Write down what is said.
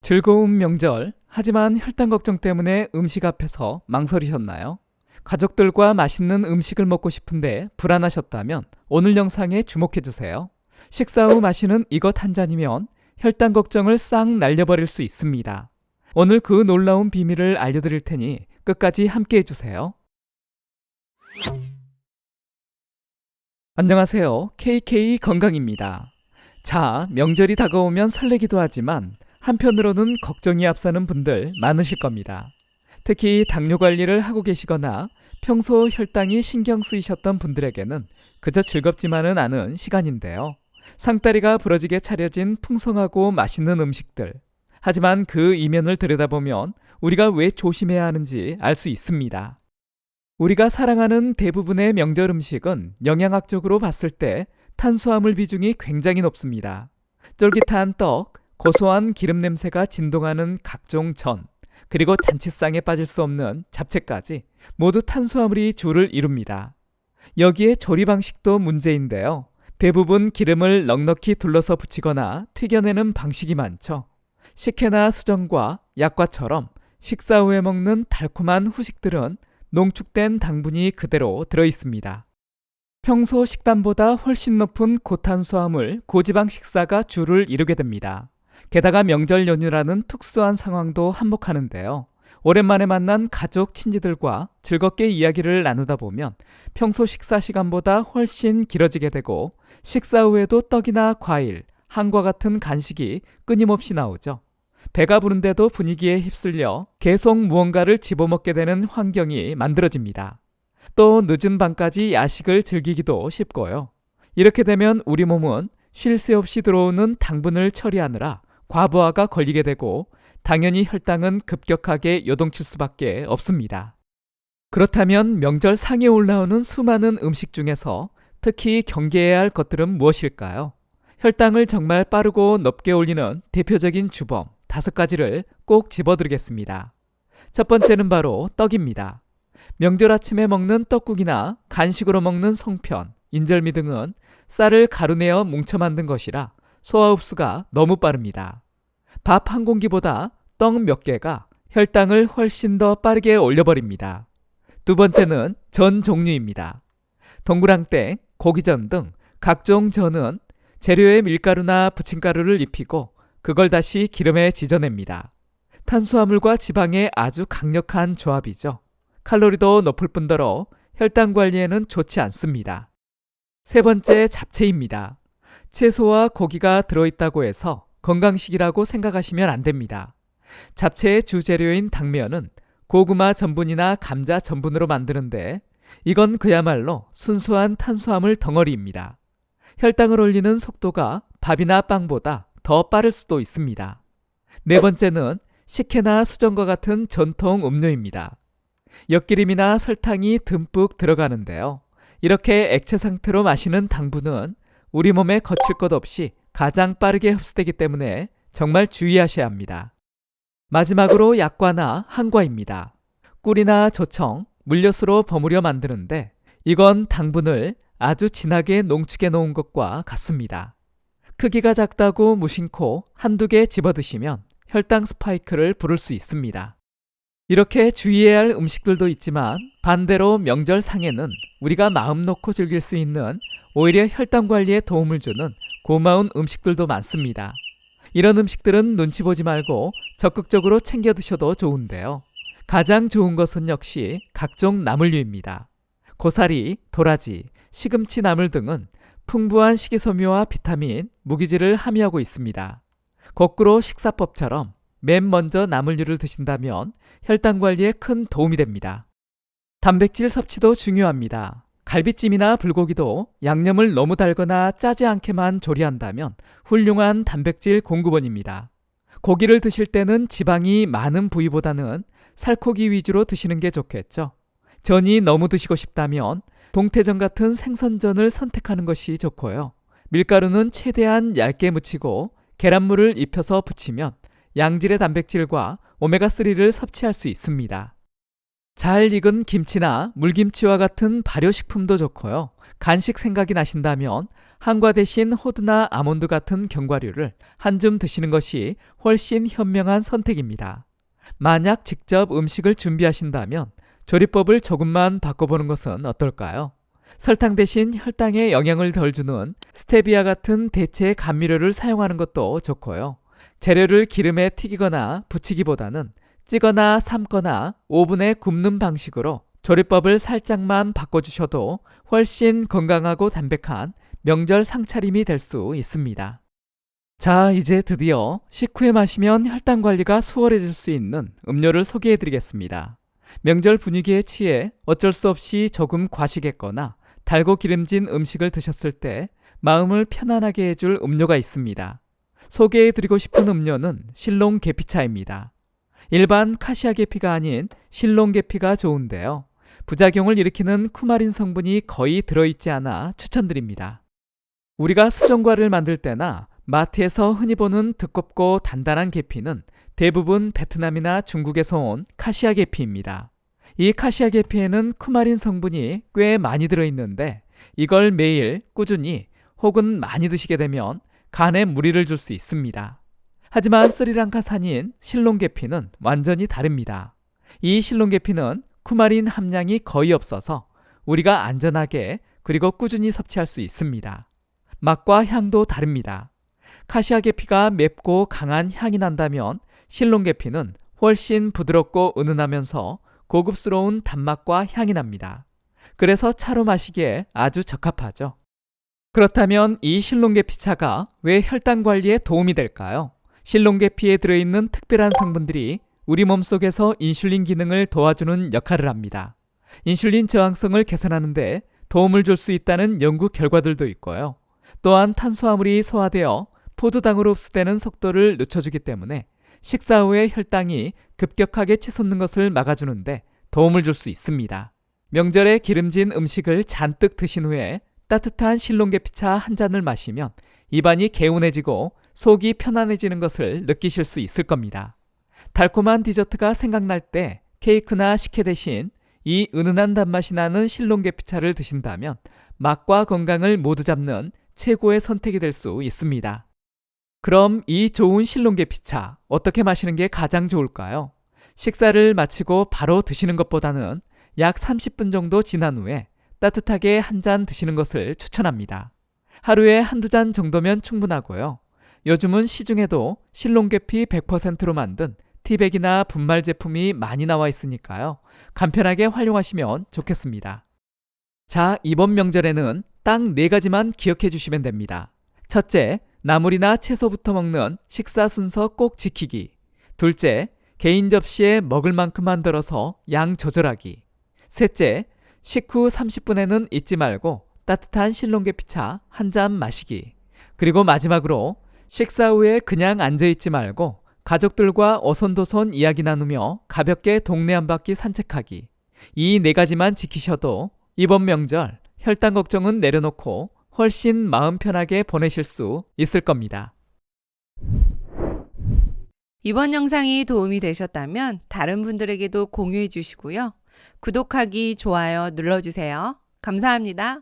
즐거운 명절, 하지만 혈당 걱정 때문에 음식 앞에서 망설이셨나요? 가족들과 맛있는 음식을 먹고 싶은데 불안하셨다면 오늘 영상에 주목해주세요. 식사 후 마시는 이것 한 잔이면 혈당 걱정을 싹 날려버릴 수 있습니다. 오늘 그 놀라운 비밀을 알려드릴 테니 끝까지 함께 해주세요. 안녕하세요. KK 건강입니다. 자, 명절이 다가오면 설레기도 하지만 한편으로는 걱정이 앞서는 분들 많으실 겁니다. 특히 당뇨 관리를 하고 계시거나 평소 혈당이 신경 쓰이셨던 분들에게는 그저 즐겁지만은 않은 시간인데요. 상다리가 부러지게 차려진 풍성하고 맛있는 음식들. 하지만 그 이면을 들여다보면 우리가 왜 조심해야 하는지 알 수 있습니다. 우리가 사랑하는 대부분의 명절 음식은 영양학적으로 봤을 때 탄수화물 비중이 굉장히 높습니다. 쫄깃한 떡, 고소한 기름 냄새가 진동하는 각종 전, 그리고 잔치상에 빠질 수 없는 잡채까지 모두 탄수화물이 주를 이룹니다. 여기에 조리 방식도 문제인데요. 대부분 기름을 넉넉히 둘러서 붙이거나 튀겨내는 방식이 많죠. 식혜나 수정과 약과처럼 식사 후에 먹는 달콤한 후식들은 농축된 당분이 그대로 들어있습니다. 평소 식단보다 훨씬 높은 고탄수화물, 고지방 식사가 주를 이루게 됩니다. 게다가 명절 연휴라는 특수한 상황도 한몫하는데요. 오랜만에 만난 가족, 친지들과 즐겁게 이야기를 나누다 보면 평소 식사 시간보다 훨씬 길어지게 되고 식사 후에도 떡이나 과일, 한과 같은 간식이 끊임없이 나오죠. 배가 부른데도 분위기에 휩쓸려 계속 무언가를 집어먹게 되는 환경이 만들어집니다. 또 늦은 밤까지 야식을 즐기기도 쉽고요. 이렇게 되면 우리 몸은 쉴 새 없이 들어오는 당분을 처리하느라 과부하가 걸리게 되고 당연히 혈당은 급격하게 요동칠 수밖에 없습니다. 그렇다면 명절 상에 올라오는 수많은 음식 중에서 특히 경계해야 할 것들은 무엇일까요? 혈당을 정말 빠르고 높게 올리는 대표적인 주범 5가지를 꼭 집어드리겠습니다. 첫 번째는 바로 떡입니다. 명절 아침에 먹는 떡국이나 간식으로 먹는 송편, 인절미 등은 쌀을 가루내어 뭉쳐 만든 것이라 소화 흡수가 너무 빠릅니다. 밥 한 공기보다 떡 몇 개가 혈당을 훨씬 더 빠르게 올려버립니다. 두 번째는 전 종류입니다. 동그랑땡, 고기전 등 각종 전은 재료에 밀가루나 부침가루를 입히고 그걸 다시 기름에 지져냅니다. 탄수화물과 지방의 아주 강력한 조합이죠. 칼로리도 높을 뿐더러 혈당 관리에는 좋지 않습니다. 세 번째, 잡채입니다. 채소와 고기가 들어있다고 해서 건강식이라고 생각하시면 안 됩니다. 잡채의 주재료인 당면은 고구마 전분이나 감자 전분으로 만드는데 이건 그야말로 순수한 탄수화물 덩어리입니다. 혈당을 올리는 속도가 밥이나 빵보다 더 빠를 수도 있습니다. 네 번째는 식혜나 수정과 같은 전통 음료입니다. 엿기름이나 설탕이 듬뿍 들어가는데요. 이렇게 액체 상태로 마시는 당분은 우리 몸에 거칠 것 없이 가장 빠르게 흡수되기 때문에 정말 주의하셔야 합니다. 마지막으로 약과나 한과입니다. 꿀이나 조청, 물엿으로 버무려 만드는데 이건 당분을 아주 진하게 농축해 놓은 것과 같습니다. 크기가 작다고 무심코 한두 개 집어드시면 혈당 스파이크를 부를 수 있습니다. 이렇게 주의해야 할 음식들도 있지만 반대로 명절 상에는 우리가 마음 놓고 즐길 수 있는 오히려 혈당 관리에 도움을 주는 고마운 음식들도 많습니다. 이런 음식들은 눈치 보지 말고 적극적으로 챙겨 드셔도 좋은데요. 가장 좋은 것은 역시 각종 나물류입니다. 고사리, 도라지, 시금치 나물 등은 풍부한 식이섬유와 비타민, 무기질을 함유하고 있습니다. 거꾸로 식사법처럼 맨 먼저 나물류를 드신다면 혈당 관리에 큰 도움이 됩니다. 단백질 섭취도 중요합니다. 갈비찜이나 불고기도 양념을 너무 달거나 짜지 않게만 조리한다면 훌륭한 단백질 공급원입니다. 고기를 드실 때는 지방이 많은 부위보다는 살코기 위주로 드시는 게 좋겠죠. 전이 너무 드시고 싶다면 동태전 같은 생선전을 선택하는 것이 좋고요. 밀가루는 최대한 얇게 묻히고 계란물을 입혀서 부치면 양질의 단백질과 오메가3를 섭취할 수 있습니다. 잘 익은 김치나 물김치와 같은 발효식품도 좋고요. 간식 생각이 나신다면 한과 대신 호두나 아몬드 같은 견과류를 한 줌 드시는 것이 훨씬 현명한 선택입니다. 만약 직접 음식을 준비하신다면 조리법을 조금만 바꿔보는 것은 어떨까요? 설탕 대신 혈당에 영향을 덜 주는 스테비아 같은 대체 감미료를 사용하는 것도 좋고요. 재료를 기름에 튀기거나 부치기보다는 찌거나 삶거나 오븐에 굽는 방식으로 조리법을 살짝만 바꿔주셔도 훨씬 건강하고 담백한 명절 상차림이 될 수 있습니다. 자, 이제 드디어 식후에 마시면 혈당 관리가 수월해질 수 있는 음료를 소개해 드리겠습니다. 명절 분위기에 취해 어쩔 수 없이 조금 과식했거나 달고 기름진 음식을 드셨을 때 마음을 편안하게 해줄 음료가 있습니다. 소개해 드리고 싶은 음료는 실롱 계피차입니다. 일반 카시아 계피가 아닌 실롱 계피가 좋은데요. 부작용을 일으키는 쿠마린 성분이 거의 들어있지 않아 추천드립니다. 우리가 수정과를 만들 때나 마트에서 흔히 보는 두껍고 단단한 계피는 대부분 베트남이나 중국에서 온 카시아 계피입니다. 이 카시아 계피에는 쿠마린 성분이 꽤 많이 들어있는데 이걸 매일 꾸준히 혹은 많이 드시게 되면 간에 무리를 줄 수 있습니다. 하지만 스리랑카산인 실롱 계피는 완전히 다릅니다. 이 실롱 계피는 쿠마린 함량이 거의 없어서 우리가 안전하게 그리고 꾸준히 섭취할 수 있습니다. 맛과 향도 다릅니다. 카시아 계피가 맵고 강한 향이 난다면 실롱 계피는 훨씬 부드럽고 은은하면서 고급스러운 단맛과 향이 납니다. 그래서 차로 마시기에 아주 적합하죠. 그렇다면 이 실롱 계피차가 왜 혈당 관리에 도움이 될까요? 실롱 계피에 들어있는 특별한 성분들이 우리 몸속에서 인슐린 기능을 도와주는 역할을 합니다. 인슐린 저항성을 개선하는 데 도움을 줄 수 있다는 연구 결과들도 있고요. 또한 탄수화물이 소화되어 포도당으로 흡수되는 속도를 늦춰주기 때문에 식사 후에 혈당이 급격하게 치솟는 것을 막아주는데 도움을 줄 수 있습니다. 명절에 기름진 음식을 잔뜩 드신 후에 따뜻한 실롱 계피차 한 잔을 마시면 입안이 개운해지고 속이 편안해지는 것을 느끼실 수 있을 겁니다. 달콤한 디저트가 생각날 때 케이크나 식혜 대신 이 은은한 단맛이 나는 실롱 계피차를 드신다면 맛과 건강을 모두 잡는 최고의 선택이 될 수 있습니다. 그럼 이 좋은 실롱 계피차 어떻게 마시는 게 가장 좋을까요? 식사를 마치고 바로 드시는 것보다는 약 30분 정도 지난 후에 따뜻하게 한 잔 드시는 것을 추천합니다. 하루에 한두 잔 정도면 충분하고요. 요즘은 시중에도 실롱 계피 100%로 만든 티백이나 분말 제품이 많이 나와 있으니까요. 간편하게 활용하시면 좋겠습니다. 자, 이번 명절에는 딱 4가지만 기억해 주시면 됩니다. 첫째, 나물이나 채소부터 먹는 식사 순서 꼭 지키기. 둘째, 개인 접시에 먹을 만큼만 덜어서 양 조절하기. 셋째, 식후 30분에는 잊지 말고 따뜻한 실롱 계피차 한 잔 마시기. 그리고 마지막으로 식사 후에 그냥 앉아있지 말고 가족들과 어손도손 이야기 나누며 가볍게 동네 한 바퀴 산책하기. 이 4가지만 지키셔도 이번 명절 혈당 걱정은 내려놓고 훨씬 마음 편하게 보내실 수 있을 겁니다. 이번 영상이 도움이 되셨다면 다른 분들에게도 공유해 주시고요. 구독하기, 좋아요 눌러주세요. 감사합니다.